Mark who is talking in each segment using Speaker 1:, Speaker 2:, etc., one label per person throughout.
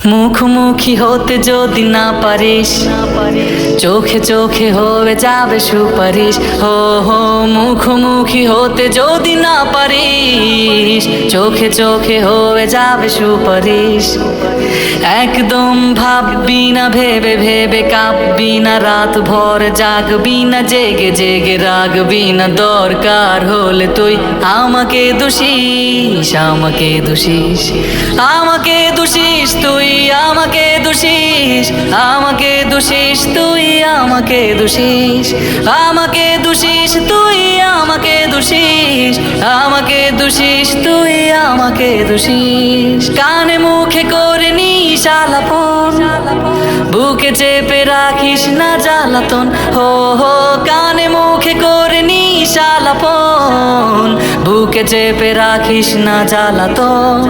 Speaker 1: মুখোমুখি হতে যদি না পারিস, চোখে চোখে হয়ে যাবে সুপারিশ। হো হো মুখোমুখি হতে যদি না পারিস, চোখে চোখে হয়ে যাবে সুপারিশ। একদম ভাববি না, ভেবে ভেবে কাঁপবি না, রাত ভর জাগবি না, জেগে জেগে রাখবি না। দরকার হলে তুই আমাকে দোষিস, আমাকে দোষিস, আমাকে দোষিস, তুই আমাকে দোষিস, আমাকে দোষিস, তুই আমাকে দোষিস, আমাকে দোষিস, তুই আমাকে দোষিস, আমাকে দোষিস, তুই আমাকে দোষিস। কানে মুখে করে নিস আলাপন, বুকে চেপে রাখিস না জ্বালাতন। হো হো কানে মুখে করে নিস আলাপন, বুকে চেপে রাখিস না জ্বালাতন।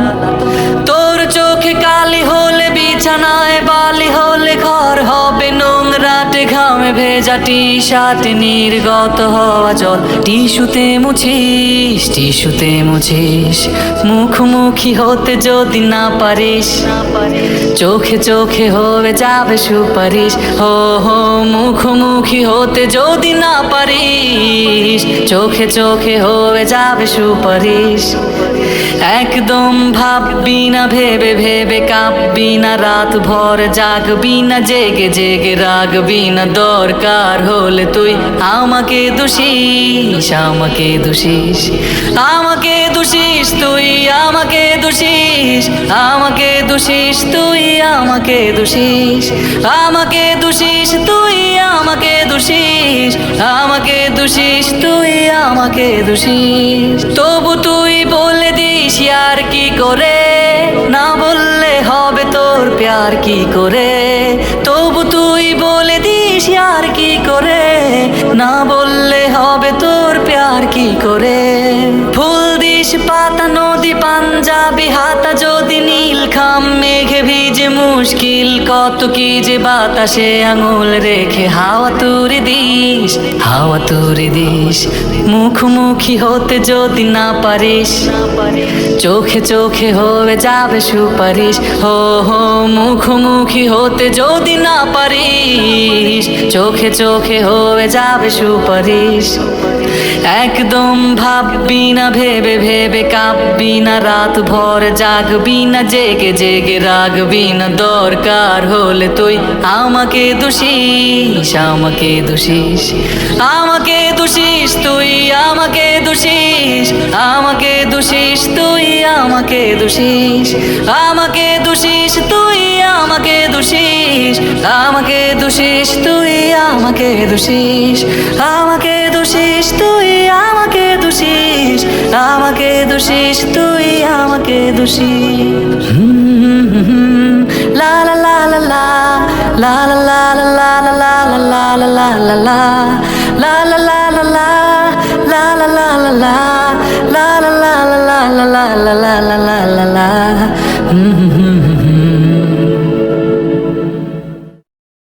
Speaker 1: তোর চোখে কালি হলে বিছানায় বালি হলে ঘর হবে নোংরাটে, ঘামে ভেজা টি-শার্ট নির্গত হওয়া জল টিস্যুতে মুছিস, টিস্যুতে মুছিস। মুখোমুখি হতে যদি না পারিস, চোখে চোখে হয়ে যাবে সুপারিশ। হো হো মুখোমুখি হতে যদি না পারিস, চোখে চোখে হয়ে যাবে সুপারিশ। একদম ভাববি না, ভেবে ভেবে কাঁপবি না, রাত ভর জাগবি না, জেগে জেগে রাখবি না। দরকার হলে তুই আমাকে দোষিস, আমাকে দোষিস, আমাকে দোষিস, তুই আমাকে দোষিস, আমাকে দোষিস, তুই আমাকে দোষিস, আমাকে দোষিস, তুই আমাকে দোষিস, আমাকে দোষিস, তুই আমাকে দোষিস। তবু তুই বলে দিস আর কি করে, না বললে হবে তোর প্যার কি করে। তবু তুই বলে দিস আর কি করে, না বললে হবে তোর প্যার কি করে। ফুল দিস পাতা নদী পাঞ্জাবি হাতা যদি নীলখাম মেঘে ভিজে মুশকিল, কত কি যে বাতাসে আঙুল রেখে হাওয়া তুরে দিস, হাওয়া তুরে দিস। মুখোমুখি হতে যদি না পারিস, চোখে চোখে হয়ে যাবে সুপারিশ। হো হো মুখোমুখি হতে যদি না পারিস, চোখে চোখে হয়ে যাবে সুপারিশ। একদম ভাববি না, ভেবে ভেবে কাঁপবি না, রাত ভর জাগবি না, জেগে জেগে রাখবি না। দরকার হলে তুই আমাকে দোষিস, আমাকে দোষিস, আমাকে দোষিস, তুই আমাকে দোষিস, আমাকে দোষিস, তুই আমাকে দোষিস, আমাকে দোষিস, তুই আমাকে দোষিস, আমাকে দোষিস, তুই আমাকে দোষিস, আমাকে দোষিস, তুই আমাকে দোষিস, আমাকে দোষিস, তুই আমাকে দোষিস। লা লা লা লা লা লা